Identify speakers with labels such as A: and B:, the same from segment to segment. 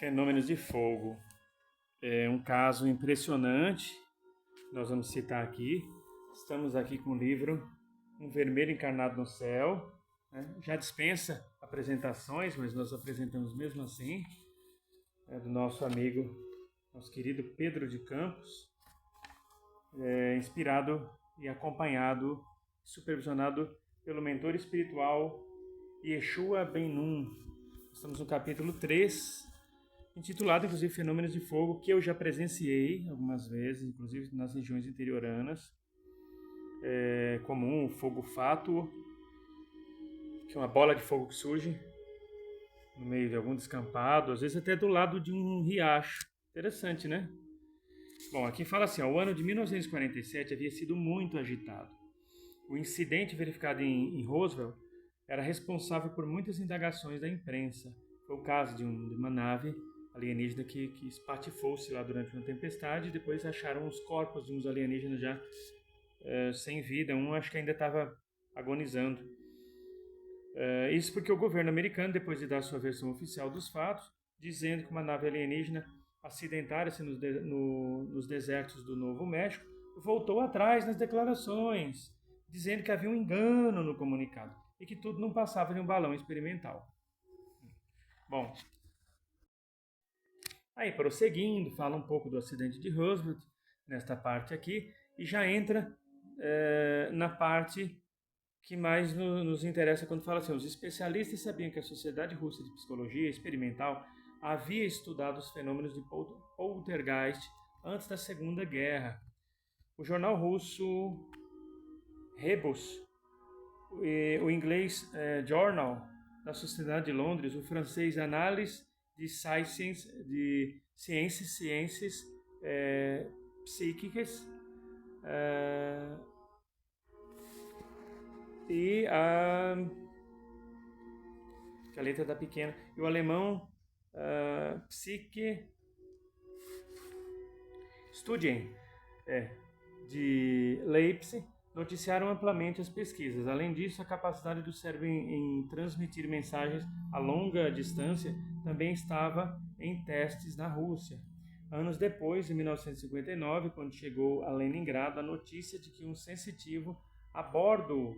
A: Fenômenos de fogo. É um caso impressionante, nós vamos citar aqui. Estamos aqui com o livro Um Vermelho Encarnado no Céu. Já dispensa apresentações, mas nós apresentamos mesmo assim. Do nosso amigo, nosso querido Pedro de Campos, inspirado e acompanhado, supervisionado pelo mentor espiritual Yeshua Ben-Nun. Estamos no capítulo 3, intitulado, inclusive, Fenômenos de Fogo, que eu já presenciei algumas vezes, inclusive nas regiões interioranas. É comum o fogo fátuo, que é uma bola de fogo que surge no meio de algum descampado, às vezes até do lado de um riacho. Interessante, né? Bom, aqui fala assim, o ano de 1947 havia sido muito agitado. O incidente verificado em Roswell era responsável por muitas indagações da imprensa. Foi o caso de uma nave alienígena que espatifou-se lá durante uma tempestade e depois acharam os corpos de uns alienígenas já sem vida. Um acho que ainda estava agonizando. Isso porque o governo americano, depois de dar sua versão oficial dos fatos, dizendo que uma nave alienígena acidentara-se nos desertos do Novo México, voltou atrás nas declarações, dizendo que havia um engano no comunicado e que tudo não passava de um balão experimental. Bom, aí prosseguindo, fala um pouco do acidente de Roswell, nesta parte aqui, e já entra na parte que mais nos interessa quando fala assim, os especialistas sabiam que a Sociedade Russa de Psicologia Experimental havia estudado os fenômenos de poltergeist antes da Segunda Guerra. O jornal russo Rebus, o inglês Journal da Sociedade de Londres, o francês Analyse de Ciências Psíquicas, e a letra da pequena, e o alemão Psyche Studien de Leipzig noticiaram amplamente as pesquisas. Além disso, a capacidade do cérebro em transmitir mensagens a longa distância também estava em testes na Rússia. Anos depois, em 1959, quando chegou a Leningrado a notícia de que um sensitivo a bordo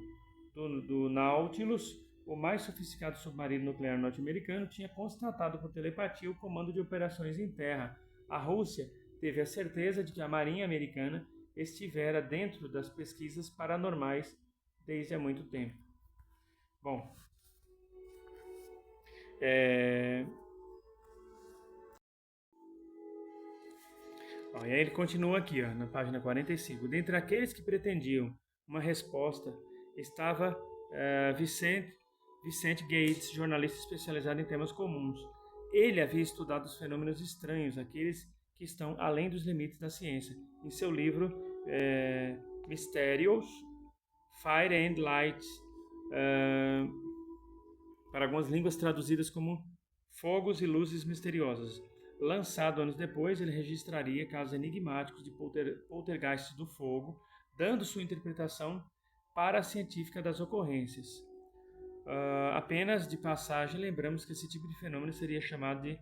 A: do Nautilus, o mais sofisticado submarino nuclear norte-americano, tinha constatado por telepatia o comando de operações em terra. A Rússia teve a certeza de que a Marinha Americana estivera dentro das pesquisas paranormais desde há muito tempo. Bom, e aí ele continua aqui, na página 45. Dentre aqueles que pretendiam uma resposta estava Vicente Gates, jornalista especializado em temas comuns. Ele havia estudado os fenômenos estranhos, aqueles que estão além dos limites da ciência. Em seu livro Mysterious, Fire and Light, para algumas línguas traduzidas como Fogos e Luzes Misteriosas. Lançado anos depois, ele registraria casos enigmáticos de poltergeist do fogo, dando sua interpretação paracientífica das ocorrências. Apenas de passagem, lembramos que esse tipo de fenômeno seria chamado de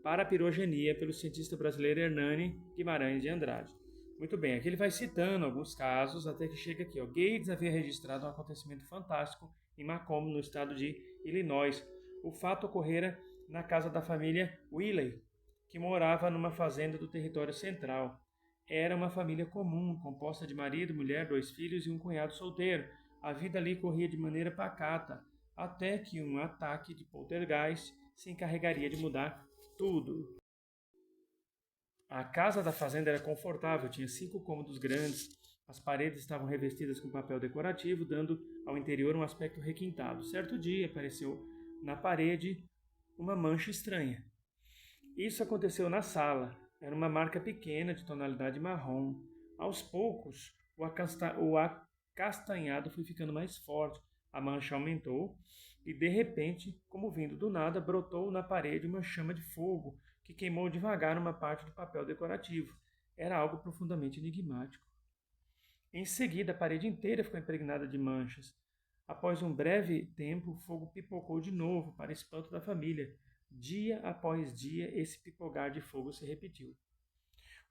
A: parapirogenia pelo cientista brasileiro Hernani Guimarães de Andrade. Muito bem, aqui ele vai citando alguns casos, até que chega aqui. Gates havia registrado um acontecimento fantástico em Macomb, no estado de Illinois. O fato ocorrera na casa da família Willey, que morava numa fazenda do território central. Era uma família comum, composta de marido, mulher, 2 filhos e um cunhado solteiro. A vida ali corria de maneira pacata, até que um ataque de poltergeist se encarregaria de mudar tudo. A casa da fazenda era confortável, tinha 5 cômodos grandes, as paredes estavam revestidas com papel decorativo, dando ao interior um aspecto requintado. Certo dia apareceu na parede uma mancha estranha. Isso aconteceu na sala. Era uma marca pequena de tonalidade marrom. Aos poucos, o acastanhado foi ficando mais forte. A mancha aumentou e, de repente, como vindo do nada, brotou na parede uma chama de fogo que queimou devagar uma parte do papel decorativo. Era algo profundamente enigmático. Em seguida, a parede inteira ficou impregnada de manchas. Após um breve tempo, o fogo pipocou de novo, para espanto da família. Dia após dia, esse pipocar de fogo se repetiu.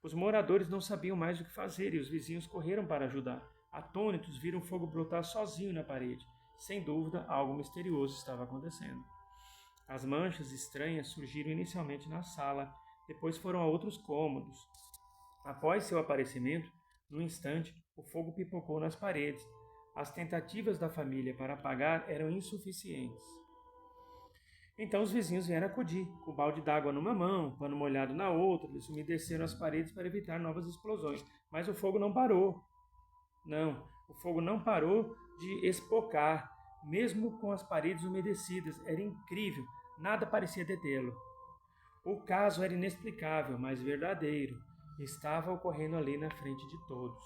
A: Os moradores não sabiam mais o que fazer e os vizinhos correram para ajudar. Atônitos, viram o fogo brotar sozinho na parede. Sem dúvida, algo misterioso estava acontecendo. As manchas estranhas surgiram inicialmente na sala, depois foram a outros cômodos. Após seu aparecimento, no instante, o fogo pipocou nas paredes. As tentativas da família para apagar eram insuficientes. Então os vizinhos vieram acudir, com o balde d'água numa mão, pano molhado na outra, eles umedeceram as paredes para evitar novas explosões. Mas o fogo não parou. Não, o fogo não parou de espocar, mesmo com as paredes umedecidas. Era incrível, nada parecia detê-lo. O caso era inexplicável, mas verdadeiro. Estava ocorrendo ali na frente de todos.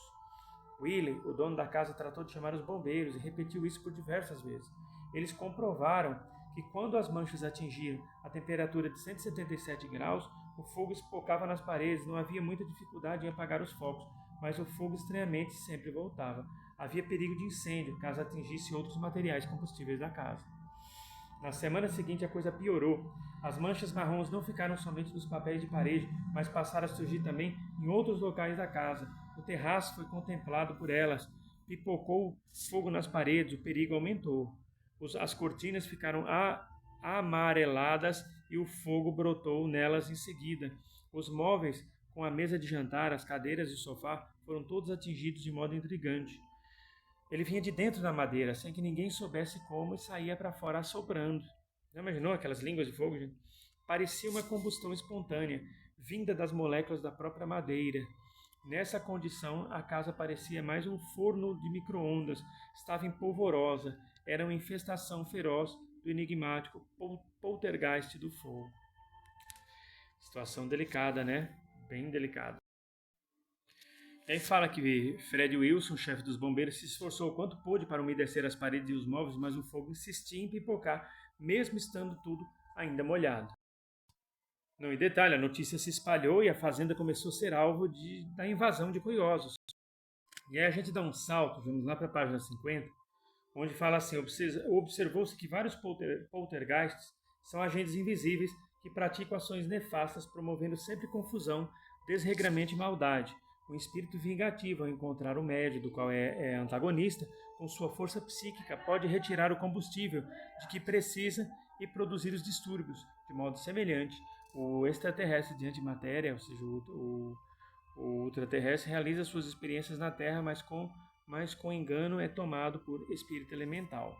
A: Willie, o dono da casa, tratou de chamar os bombeiros e repetiu isso por diversas vezes. Eles comprovaram que quando as manchas atingiram a temperatura de 177 graus, o fogo espocava nas paredes, não havia muita dificuldade em apagar os focos, mas o fogo estranhamente sempre voltava. Havia perigo de incêndio, caso atingisse outros materiais combustíveis da casa. Na semana seguinte a coisa piorou. As manchas marrons não ficaram somente nos papéis de parede, mas passaram a surgir também em outros locais da casa. O terraço foi contemplado por elas. Pipocou fogo nas paredes, o perigo aumentou. As cortinas ficaram amareladas e o fogo brotou nelas em seguida. Os móveis, com a mesa de jantar, as cadeiras e o sofá, foram todos atingidos de modo intrigante. Ele vinha de dentro da madeira, sem que ninguém soubesse como, e saía para fora assoprando. Já imaginou aquelas línguas de fogo, gente? Parecia uma combustão espontânea, vinda das moléculas da própria madeira. Nessa condição, a casa parecia mais um forno de micro-ondas. Estava empolvorosa. Era uma infestação feroz do enigmático poltergeist do fogo. Situação delicada, né? Bem delicada. Aí fala que Fred Wilson, chefe dos bombeiros, se esforçou o quanto pôde para umedecer as paredes e os móveis, mas o fogo insistia em pipocar, mesmo estando tudo ainda molhado. Não, em detalhe, a notícia se espalhou e a fazenda começou a ser alvo da invasão de curiosos. E aí a gente dá um salto, vamos lá para a página 50, onde fala assim: observou-se que vários poltergeists são agentes invisíveis que praticam ações nefastas, promovendo sempre confusão, desregramento e maldade. Um espírito vingativo, ao encontrar o médio, do qual é antagonista, com sua força psíquica, pode retirar o combustível de que precisa e produzir os distúrbios. De modo semelhante, o extraterrestre de antimatéria, ou seja, o ultraterrestre, realiza suas experiências na Terra, mas com engano é tomado por espírito elemental.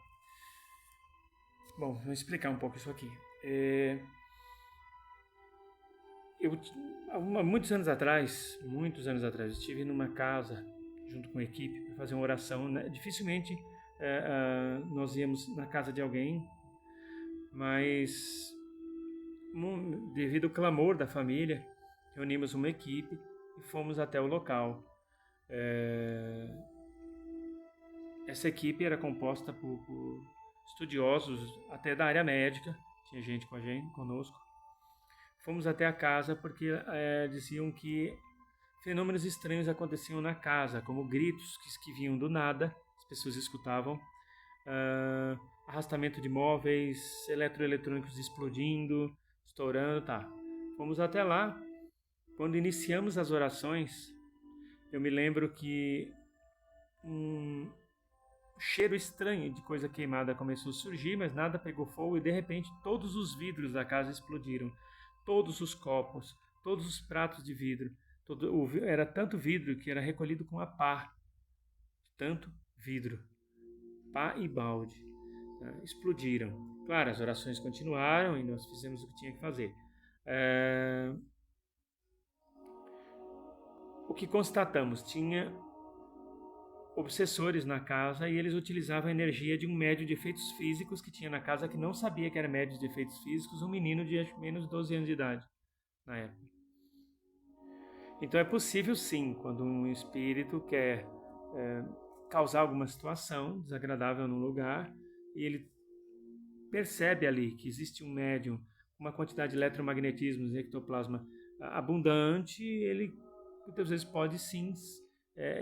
A: Bom, vou explicar um pouco isso aqui. Muitos anos atrás, estive numa casa junto com a equipe para fazer uma oração. Dificilmente nós íamos na casa de alguém, mas devido ao clamor da família, reunimos uma equipe e fomos até o local. Essa equipe era composta por estudiosos até da área médica, tinha gente conosco. Fomos até a casa porque diziam que fenômenos estranhos aconteciam na casa, como gritos que vinham do nada, as pessoas escutavam, arrastamento de móveis, eletroeletrônicos explodindo, estourando, tá. Fomos até lá. Quando iniciamos as orações, eu me lembro que um cheiro estranho de coisa queimada começou a surgir, mas nada pegou fogo e de repente todos os vidros da casa explodiram. Todos os copos, todos os pratos de vidro. Era tanto vidro que era recolhido com a pá. Tanto vidro. Pá e balde. Explodiram. Claro, as orações continuaram e nós fizemos o que tinha que fazer. O que constatamos? Tinha obsessores na casa e eles utilizavam a energia de um médium de efeitos físicos que tinha na casa, que não sabia que era médium de efeitos físicos, um menino de menos de 12 anos de idade na época. Então é possível sim, quando um espírito quer causar alguma situação desagradável num lugar e ele percebe ali que existe um médium com uma quantidade de eletromagnetismo e ectoplasma abundante, ele muitas vezes pode sim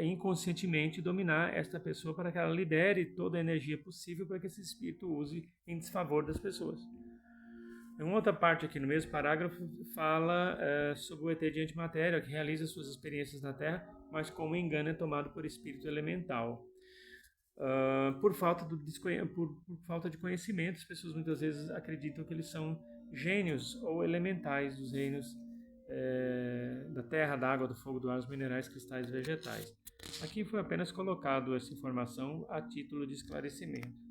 A: inconscientemente dominar esta pessoa para que ela libere toda a energia possível para que esse espírito use em desfavor das pessoas. Em uma outra parte aqui no mesmo parágrafo fala sobre o ET de antimatéria que realiza suas experiências na Terra, mas como engano é tomado por espírito elemental. Por falta de conhecimento, as pessoas muitas vezes acreditam que eles são gênios ou elementais dos reinos da terra, da água, do fogo, do ar, dos minerais, cristais e vegetais. Aqui foi apenas colocado essa informação a título de esclarecimento.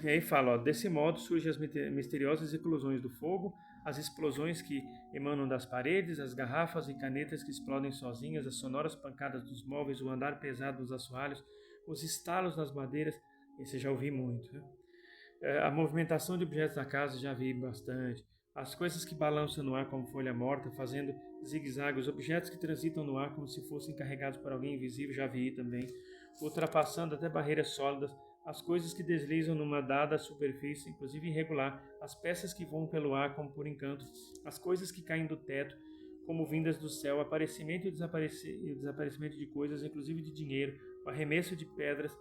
A: E aí fala, desse modo surgem as misteriosas eclosões do fogo, as explosões que emanam das paredes, as garrafas e canetas que explodem sozinhas, as sonoras pancadas dos móveis, o andar pesado dos assoalhos, os estalos nas madeiras, esse eu já ouvi muito, né? A movimentação de objetos da casa já vi bastante, as coisas que balançam no ar como folha morta, fazendo zigue-zague, os objetos que transitam no ar como se fossem carregados por alguém invisível, já vi também, ultrapassando até barreiras sólidas, as coisas que deslizam numa dada superfície, inclusive irregular, as peças que voam pelo ar como por encanto, as coisas que caem do teto, como vindas do céu, o aparecimento e o desaparecimento de coisas, inclusive de dinheiro, o arremesso de pedras,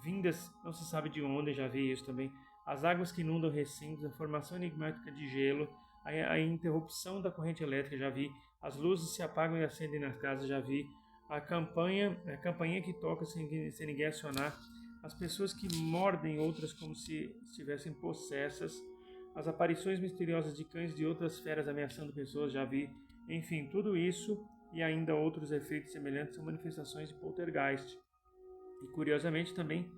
A: vindas, não se sabe de onde, já vi isso também, as águas que inundam recintos, a formação enigmática de gelo, a interrupção da corrente elétrica, já vi, as luzes se apagam e acendem nas casas, já vi, a campainha que toca sem ninguém acionar, as pessoas que mordem outras como se estivessem possessas, as aparições misteriosas de cães de outras feras ameaçando pessoas, já vi. Enfim, tudo isso e ainda outros efeitos semelhantes são manifestações de poltergeist. E curiosamente também,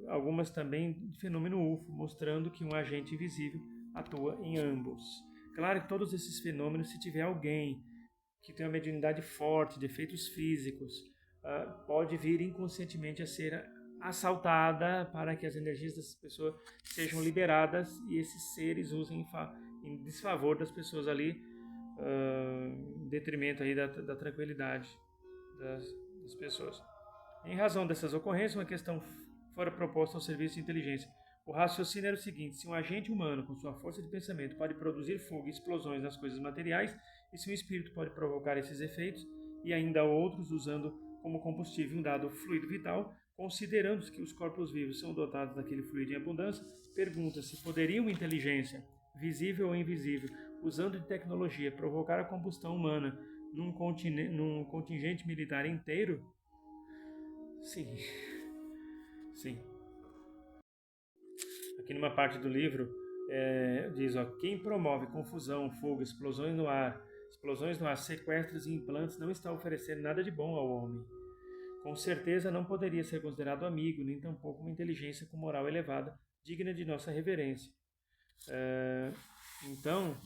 A: algumas também de fenômeno UFO, mostrando que um agente invisível atua em ambos. Claro que todos esses fenômenos, se tiver alguém que tem uma mediunidade forte, defeitos físicos, pode vir inconscientemente a ser assaltada para que as energias dessas pessoas sejam liberadas e esses seres usem em desfavor das pessoas ali, em detrimento aí da tranquilidade das pessoas. Em razão dessas ocorrências, uma questão fora proposta ao serviço de inteligência. O raciocínio era o seguinte: se um agente humano com sua força de pensamento pode produzir fogo e explosões nas coisas materiais, e se um espírito pode provocar esses efeitos, e ainda outros usando como combustível um dado fluido vital, considerando que os corpos vivos são dotados daquele fluido em abundância, pergunta-se: poderia uma inteligência, visível ou invisível, usando de tecnologia, provocar a combustão humana num contingente militar inteiro? Sim. Sim. Aqui numa parte do livro diz, quem promove confusão, fogo, explosões no ar, sequestros e implantes não está oferecendo nada de bom ao homem. Com certeza não poderia ser considerado amigo, nem tampouco uma inteligência com moral elevada, digna de nossa reverência. Então,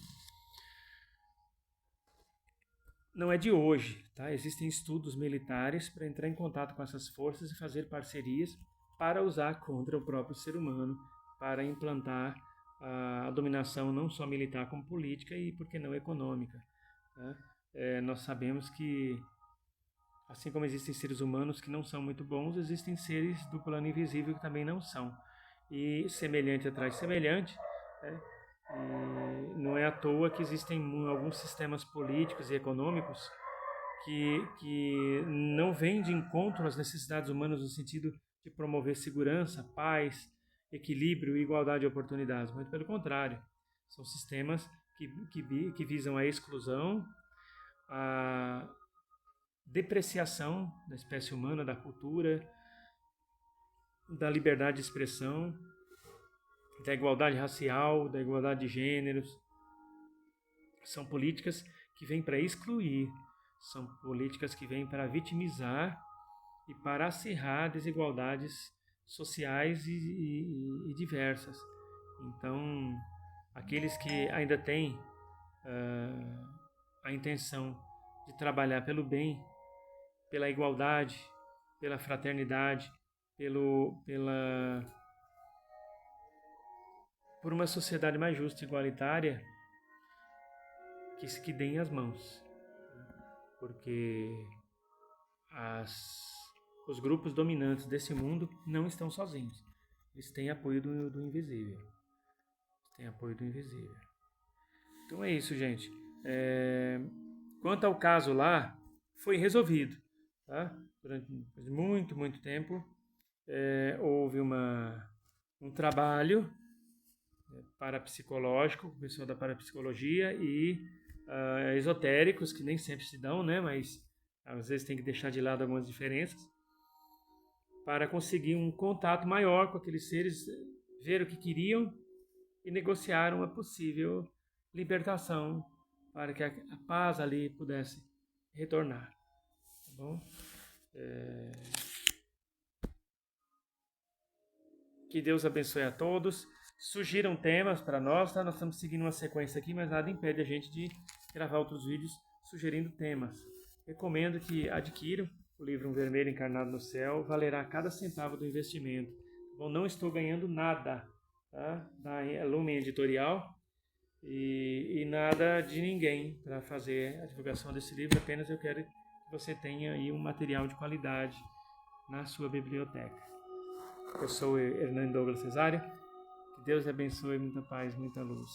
A: não é de hoje, tá? Existem estudos militares para entrar em contato com essas forças e fazer parcerias para usar contra o próprio ser humano, para implantar a dominação não só militar como política e, por que não, econômica. Tá? Nós sabemos que, assim como existem seres humanos que não são muito bons, existem seres do plano invisível que também não são. E semelhante atrai semelhante, né? E não é à toa que existem alguns sistemas políticos e econômicos que não vêm de encontro às necessidades humanas no sentido de promover segurança, paz, equilíbrio e igualdade de oportunidades. Muito pelo contrário, são sistemas que visam a exclusão, a depreciação da espécie humana, da cultura, da liberdade de expressão, da igualdade racial, da igualdade de gêneros. São políticas que vêm para excluir, são políticas que vêm para vitimizar e para acirrar desigualdades sociais e diversas. Então, aqueles que ainda têm a intenção de trabalhar pelo bem, pela igualdade, pela fraternidade, por uma sociedade mais justa e igualitária, que deem as mãos, porque os grupos dominantes desse mundo não estão sozinhos. Eles têm apoio do invisível. Então é isso, gente. Quanto ao caso lá, foi resolvido, tá? Durante muito, muito tempo. houve um trabalho parapsicológico, com o pessoal da parapsicologia e esotéricos, que nem sempre se dão, né? Mas às vezes tem que deixar de lado algumas diferenças, para conseguir um contato maior com aqueles seres, ver o que queriam e negociar uma possível libertação para que a paz ali pudesse retornar. Tá bom? Que Deus abençoe a todos. Sugiram temas para nós, tá? Nós estamos seguindo uma sequência aqui, mas nada impede a gente de gravar outros vídeos sugerindo temas. Recomendo que adquiram o livro Um Vermelho Encarnado no Céu, valerá cada centavo do investimento. Bom, não estou ganhando nada, tá? Da Lumen Editorial e nada de ninguém para fazer a divulgação desse livro, apenas eu quero que você tenha aí um material de qualidade na sua biblioteca. Eu sou Hernando Douglas Cesário, que Deus abençoe, muita paz, muita luz.